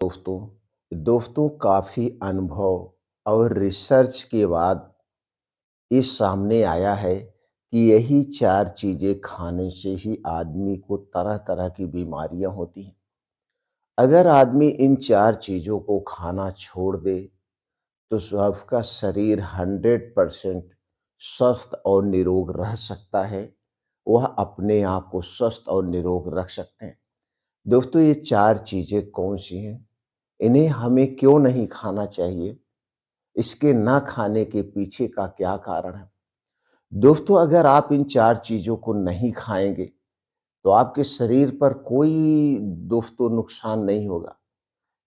दोस्तों काफ़ी अनुभव और रिसर्च के बाद ये सामने आया है कि यही 4 चीज़ें खाने से ही आदमी को तरह-तरह की बीमारियाँ होती हैं। अगर आदमी इन 4 चीज़ों को खाना छोड़ दे, तो उसका शरीर 100% स्वस्थ और निरोग रह सकता है। वह अपने आप को स्वस्थ और निरोग रख सकते हैं। दोस्तों ये 4 चीज़ें कौन-सी हैं? इन्हें हमें क्यों नहीं खाना चाहिए? इसके ना खाने के पीछे का क्या कारण है? दोस्तों अगर आप इन 4 चीज़ों को नहीं खाएँगे, तो आपके शरीर पर कोई नुकसान नहीं होगा।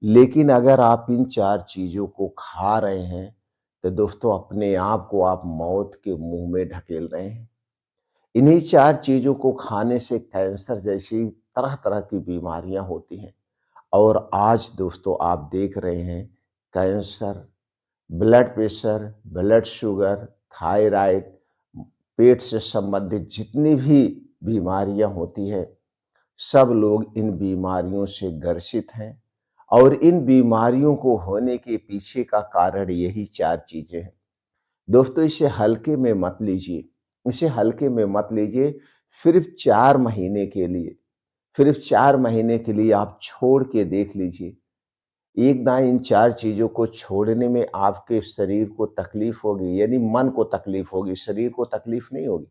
लेकिन अगर आप इन 4 चीज़ों को खा रहे हैं, तो दोस्तों अपने आप को आप मौत के मुँह में ढकेल रहे हैं। इन्हीं 4 चीज़ों को खाने से कैंसर जैसी तरह-तरह की बीमारियाँ होती हैं। और आज दोस्तों आप देख रहे हैं cancer, blood pressure, blood sugar, thyroid, पेट से संबंधित जितनी भी बीमारियां होती हैं, सब लोग इन बीमारियों से ग्रसित हैं और इन बीमारियों को होने के पीछे का कारण यही 4 चीजें हैं। दोस्तों इसे हल्के में मत लीजिए, इसे हल्के में मत लीजिए। सिर्फ 4 महीने के लिए, सिर्फ 4 महीने के लिए आप छोड़ के देख लीजिए। एक ना इन 4 चीज़ों को छोड़ने में आपके शरीर को तकलीफ होगी, यानी मन को तकलीफ होगी, शरीर को तकलीफ नहीं होगी।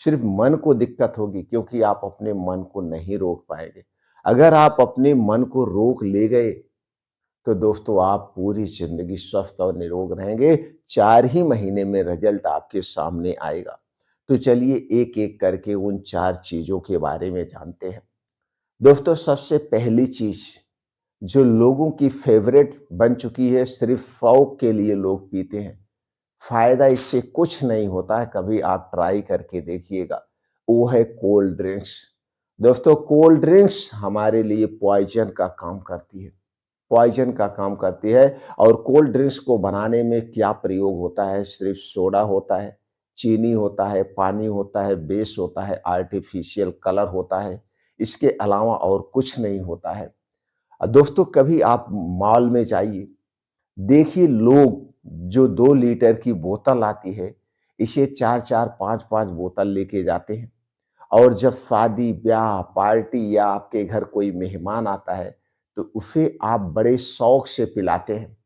सिर्फ मन को दिक्कत होगी क्योंकि आप अपने मन को नहीं रोक पाएँगे। अगर आप अपने मन को रोक ले गए, तो दोस्तों आप पूरी ज़िंदगी स्वस्थ और निरोग रहेंगे। 4 ही महीने में रिज़ल्ट आपके सामने आएगा। तो चलिए एक-एक करके उन 4 चीज़ों के बारे में जानते हैं। दोस्तों सबसे पहली चीज़ जो लोगों की फेवरेट बन चुकी है, सिर्फ शौक के लिए लोग पीते हैं। फ़ायदा इससे कुछ नहीं होता है, कभी आप ट्राई करके देखिएगा। वो है कोल्ड ड्रिंक्स। दोस्तों कोल्ड ड्रिंक्स हमारे लिए पॉइज़न का काम करती है, पॉइज़न का काम करती है। और कोल्ड ड्रिंक्स को बनाने में क्या प्रयोग होता है? सिर्फ सोडा होता है, चीनी होता है, पानी होता है, बेस होता है, आर्टिफ़िशियल कलर होता है। इसके अलावा और कुछ नहीं होता है। दोस्तों कभी आप मॉल में जाइए, देखिए लोग जो 2 लीटर की बोतल आती है, इसे 4-4 5-5 बोतल लेके जाते हैं। और जब शादी, ब्याह, पार्टी या आपके घर कोई मेहमान आता है, तो उसे आप बड़े शौक से पिलाते हैं।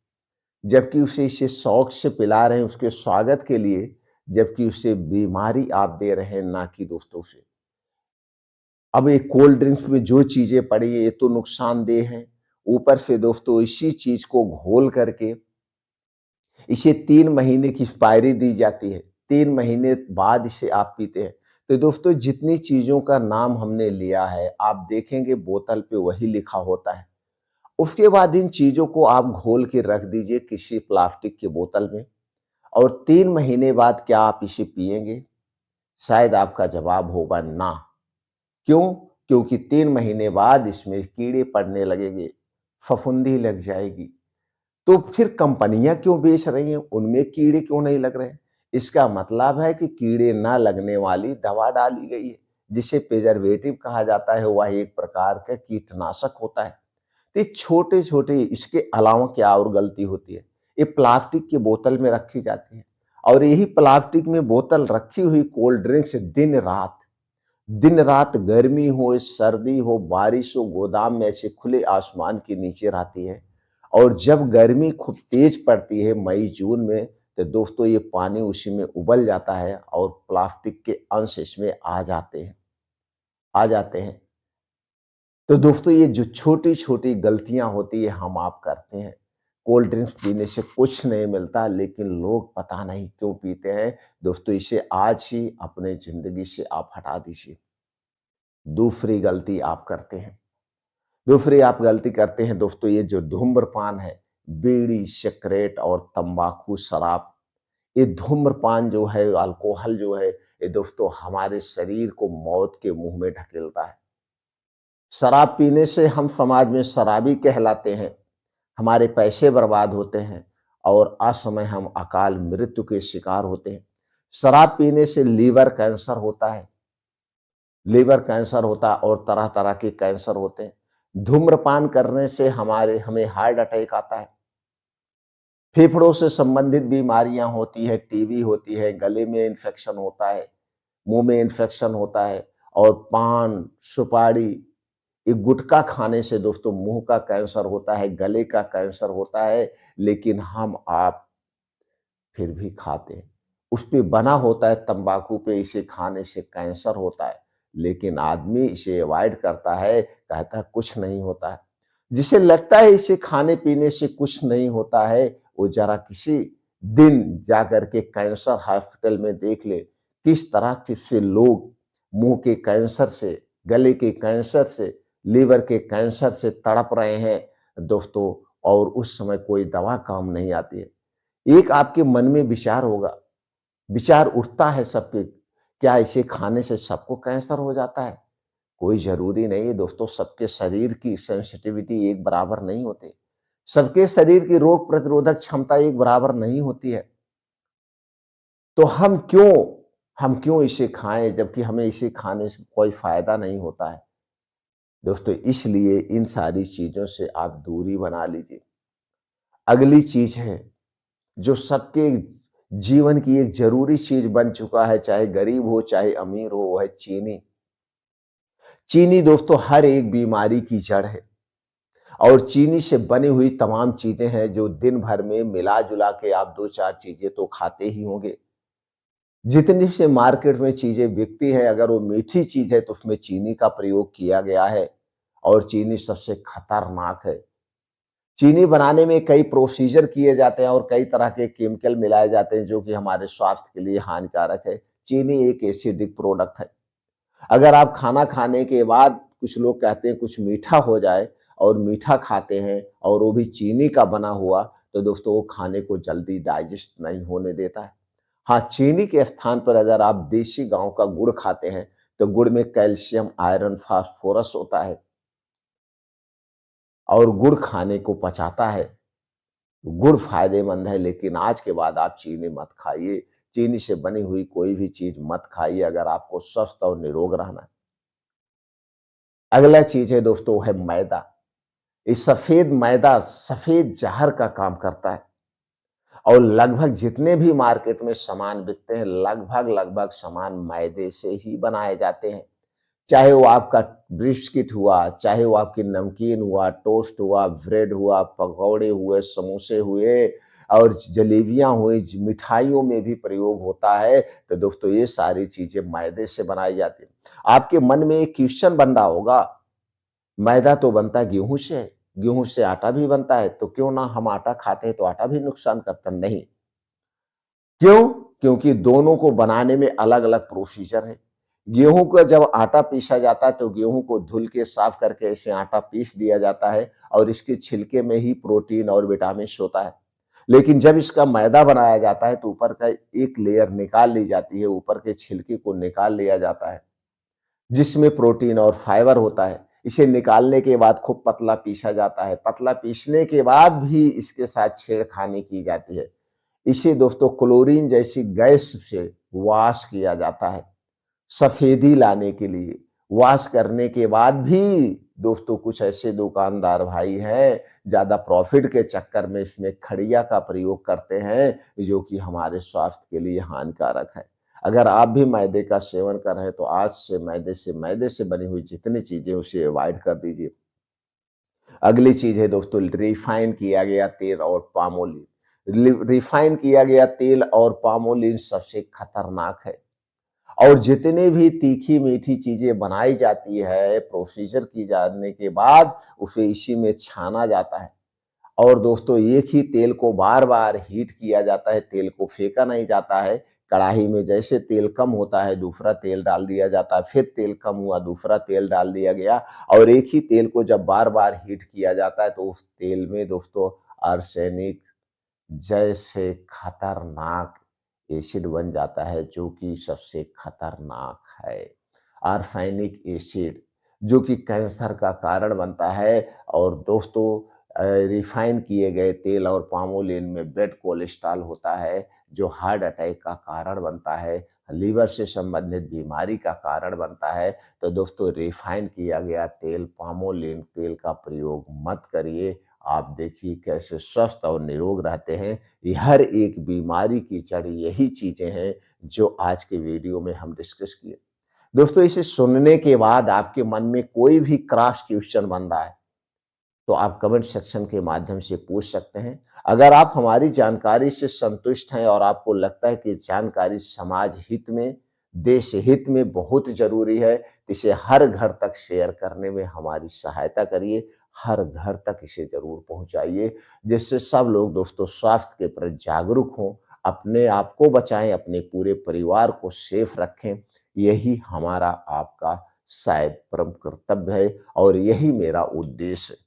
जबकि उसे इसे शौक से पिला रहे हैं उसके स्वागत के लिए, जबकि उसे बीमारी आप दे रहे हैं ना कि दोस्तों उसे। अब ये कोल्ड ड्रिंक्स में जो चीज़ें पड़ी हैं, ये तो नुकसानदेह हैं। ऊपर से दोस्तों इसी चीज़ को घोल करके इसे 3 महीने की एक्सपायरी दी जाती है। 3 महीने बाद इसे आप पीते हैं। तो दोस्तों जितनी चीज़ों का नाम हमने लिया है, आप देखेंगे बोतल पे वही लिखा होता है। उसके बाद इन चीज़ों को आप घोल के रख दीजिए किसी प्लास्टिक की बोतल में और 3 महीने बाद क्या आप इसे पिएँगे? शायद आपका जवाब होगा ना। क्यों? क्योंकि 3 महीने बाद इसमें कीड़े पड़ने लगेंगे, फफूंदी लग जाएगी। तो फिर कंपनियाँ क्यों बेच रही हैं? उनमें कीड़े क्यों नहीं लग रहे हैं? इसका मतलब है कि कीड़े ना लगने वाली दवा डाली गई है, जिसे प्रिजर्वेटिव कहा जाता है, वह एक प्रकार का कीटनाशक होता है। तो ये छोटे-छोटे इसके अलावा क्या और गलती होती है? ये प्लास्टिक की बोतल में रखी जाती है और यही प्लास्टिक में बोतल रखी हुई कोल्ड ड्रिंक्स दिन-रात गर्मी हो, सर्दी हो, बारिश हो, गोदाम में ऐसे खुले आसमान के नीचे रहती है। और जब गर्मी खूब तेज पड़ती है मई-जून में, तो दोस्तों ये पानी उसी में उबल जाता है और प्लास्टिक के अंश इसमें आ जाते हैं। तो दोस्तों ये जो छोटी-छोटी गलतियाँ होती है हम आप करते हैं। कोल्ड ड्रिंक्स पीने से कुछ नहीं मिलता लेकिन लोग पता नहीं क्यों पीते हैं। दोस्तों इसे आज ही अपने ज़िंदगी से आप हटा दीजिए। दूसरी गलती आप करते हैं। दूसरी आप गलती करते हैं दोस्तों, ये जो धूम्रपान है, बीड़ी, सिगरेट और तंबाकू, शराब, ये धूम्रपान जो है, अल्कोहल जो है, ये दोस्तों हमारे शरीर को मौत के मुँह में ढकेलता है। शराब पीने से हम समाज में शराबी कहलाते हैं, हमारे पैसे बर्बाद होते हैं और असमय हम अकाल मृत्यु के शिकार होते हैं। शराब पीने से लीवर कैंसर होता है और तरह-तरह के कैंसर होते हैं। धूम्रपान करने से हमारे हमें हार्ट अटैक आता है। फेफड़ों से संबंधित बीमारियाँ होती हैं, टीबी होती है, गले में इन्फेक्शन होता है, मुँह में इन्फेक्शन होता है और पान, सुपारी, ये गुटखा खाने से दोस्तों मुँह का कैंसर होता है, गले का कैंसर होता है, लेकिन हम आप फिर भी खाते हैं। उसपे बना होता है तम्बाकू पे इसे खाने से कैंसर होता है, लेकिन आदमी इसे अवॉइड करता है, कहता है कुछ नहीं होता है। जिसे लगता है इसे खाने-पीने से कुछ नहीं होता है, वो ज़रा किसी दिन जाकर के कैंसर हॉस्पिटल में देख ले, किस तरह के से लोग मुँह के कैंसर से, गले के कैंसर से, लीवर के कैंसर से तड़प रहे हैं दोस्तों और उस समय कोई दवा काम नहीं आती है। एक आपके मन में विचार होगा, विचार उठता है सबके, क्या इसे खाने से सबको कैंसर हो जाता है? कोई ज़रूरी नहीं है दोस्तों, सबके शरीर की सेंसिटिविटी एक बराबर नहीं होती। सबके शरीर की रोग प्रतिरोधक क्षमता एक बराबर नहीं होती है। तो हम क्यों इसे खाएँ जबकि हमें इसे खाने से कोई फ़ायदा नहीं होता है। दोस्तों इसलिए इन सारी चीज़ों से आप दूरी बना लीजिए। अगली चीज़ है जो सबके जीवन की एक ज़रूरी चीज़ बन चुका है, चाहे गरीब हो, चाहे अमीर हो, वो है चीनी। चीनी दोस्तों हर एक बीमारी की जड़ है और चीनी से बनी हुई तमाम चीज़ें हैं जो दिन भर में मिला-जुला के आप 2-4 चीज़ें तो खाते ही होंगे। जितनी से मार्केट में चीज़ें बिकती हैं, अगर वो मीठी चीज़ है तो उसमें चीनी का प्रयोग किया गया है और चीनी सबसे खतरनाक है। चीनी बनाने में कई प्रोसीजर किए जाते हैं और कई तरह के केमिकल मिलाए जाते हैं जो कि हमारे स्वास्थ्य के लिए हानिकारक है। चीनी एक एसिडिक प्रोडक्ट है। अगर आप खाना खाने के बाद कुछ लोग कहते हैं कुछ मीठा हो जाए और मीठा खाते हैं और वो भी चीनी का बना हुआ, तो दोस्तों वो खाने को जल्दी डाइजेस्ट नहीं होने देता है। हाँ, चीनी के स्थान पर अगर आप देसी गाँव का गुड़ खाते हैं, तो गुड़ में कैल्शियम, आयरन, फास्फोरस होता है और गुड़ खाने को पचाता है। गुड़ फ़ायदेमंद है, लेकिन आज के बाद आप चीनी मत खाइए। चीनी से बनी हुई कोई भी चीज़ मत खाइए अगर आपको स्वस्थ और निरोग रहना है। अगला चीज़ है दोस्तों वो है मैदा। ये सफ़ेद मैदा सफ़ेद ज़हर का काम करता है और लगभग जितने भी मार्केट में सामान बिकते हैं, लगभग सामान मैदे से ही बनाए जाते हैं। चाहे वो आपका बिस्किट हुआ, चाहे वो आपकी नमकीन हुआ, टोस्ट हुआ, ब्रेड हुआ, पकौड़े हुए, समोसे हुए और जलेबियाँ हुई, मिठाइयों में भी प्रयोग होता है, तो दोस्तों ये सारी चीज़ें मैदे से बनाई जाती हैं। आपके मन में एक क्वेश्चन बन रहा होगा, मैदा तो बनता गेहूँ से है, गेहूँ से आटा भी बनता है, तो क्यों ना हम आटा खाते हैं तो आटा भी नुकसान करता? नहीं। क्यों? क्योंकि दोनों को बनाने में अलग-अलग प्रोसीजर है। गेहूँ का जब आटा पीसा जाता है तो गेहूँ को धुल के साफ करके इसे आटा पीस दिया जाता है और इसके छिलके में ही प्रोटीन और विटामिन्स होता है। लेकिन जब इसका मैदा बनाया जाता है तो ऊपर का एक लेयर निकाल ली जाती है, ऊपर के छिलके को निकाल लिया जाता है, जिसमें प्रोटीन और फाइबर होता है। इसे निकालने के बाद खूब पतला पीसा जाता है। पतला पीसने के बाद भी इसके साथ छेड़खानी की जाती है। इसे दोस्तों क्लोरीन जैसी गैस से वॉश किया जाता है, सफ़ेदी लाने के लिए। वॉश करने के बाद भी दोस्तों कुछ ऐसे दुकानदार भाई हैं, ज़्यादा प्रॉफ़िट के चक्कर में इसमें खड़िया का प्रयोग करते हैं, जो कि हमारे स्वास्थ्य के लिए हानिकारक है। अगर आप भी मैदे का सेवन कर रहे हैं, तो आज से मैदे से बनी हुई जितनी चीज़ें, उसे अवॉइड कर दीजिए। अगली चीज़ है दोस्तों रिफाइन किया गया तेल और पाम ऑयल। रिफाइन किया गया तेल और पाम ऑयल सबसे खतरनाक है और जितने भी तीखी मीठी चीजें बनाई जाती है प्रोसीजर की जाने के बाद उसे इसी में छाना जाता है और दोस्तों एक ही तेल को बार-बार हीट किया जाता है, तेल को फेंका नहीं जाता है। कढ़ाई में जैसे तेल कम होता है, दूसरा तेल डाल दिया जाता है, फिर तेल कम हुआ, दूसरा तेल डाल दिया गया और एक ही तेल को जब बार-बार हीट किया जाता है, तो उस तेल में दोस्तों आर्सेनिक जैसे खतरनाक एसिड बन जाता है, जो कि सबसे खतरनाक है। आर्सेनिक एसिड जो कि कैंसर का कारण बनता है और दोस्तों रिफाइन किए गए तेल और पाम ऑयल इनमें बैड कोलेस्ट्रॉल होता है, जो हार्ट अटैक का कारण बनता है। लीवर से संबंधित बीमारी का कारण बनता है, तो दोस्तों रिफाइन किया गया तेल, पामोलिन तेल का प्रयोग मत करिए। आप देखिए कैसे स्वस्थ और निरोग रहते हैं। ये हर एक बीमारी की जड़ यही चीज़ें हैं जो आज के वीडियो में हम डिस्कस किए। दोस्तों इसे सुनने के बाद आपके मन में कोई भी क्रॉस क्वेश्चन बन रहा है, तो आप कमेंट सेक्शन के माध्यम से पूछ सकते हैं। अगर आप हमारी जानकारी से संतुष्ट हैं और आपको लगता है कि जानकारी समाज हित में, देश हित में बहुत ज़रूरी है, तो इसे हर घर तक शेयर करने में हमारी सहायता करिए। हर घर तक इसे ज़रूर पहुँचाइए, जिससे सब लोग दोस्तों स्वास्थ्य के प्रति जागरूक हों, अपने आप को बचाएँ, अपने पूरे परिवार को सेफ रखें। यही हमारा आपका शायद परम कर्तव्य है और यही मेरा उद्देश्य